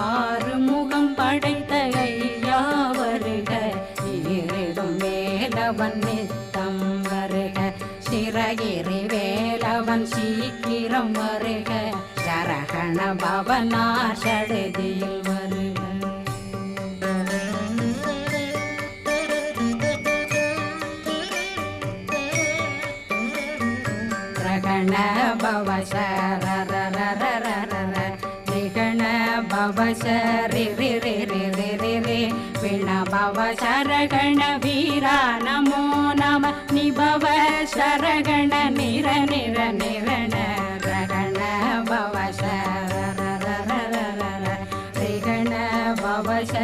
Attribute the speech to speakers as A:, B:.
A: ஆறு முகம் படைத்த ஐயா வருக, ஈரிடும் வேலவன் நித்தம் வருக, சிறகிரி வேலவன் சீக்கிரம் வருக, சரகண பவனார் சடுதியில் வருக. ரகண பவசரரரரரர ரிகண பவசரி ரி ரி ரி ரி ரி ரி விண பவசரகண வீரா நமோ நம நிபவ சரகண நிர நிர நிரண ரகண பவசரரரரர ரிகண பவச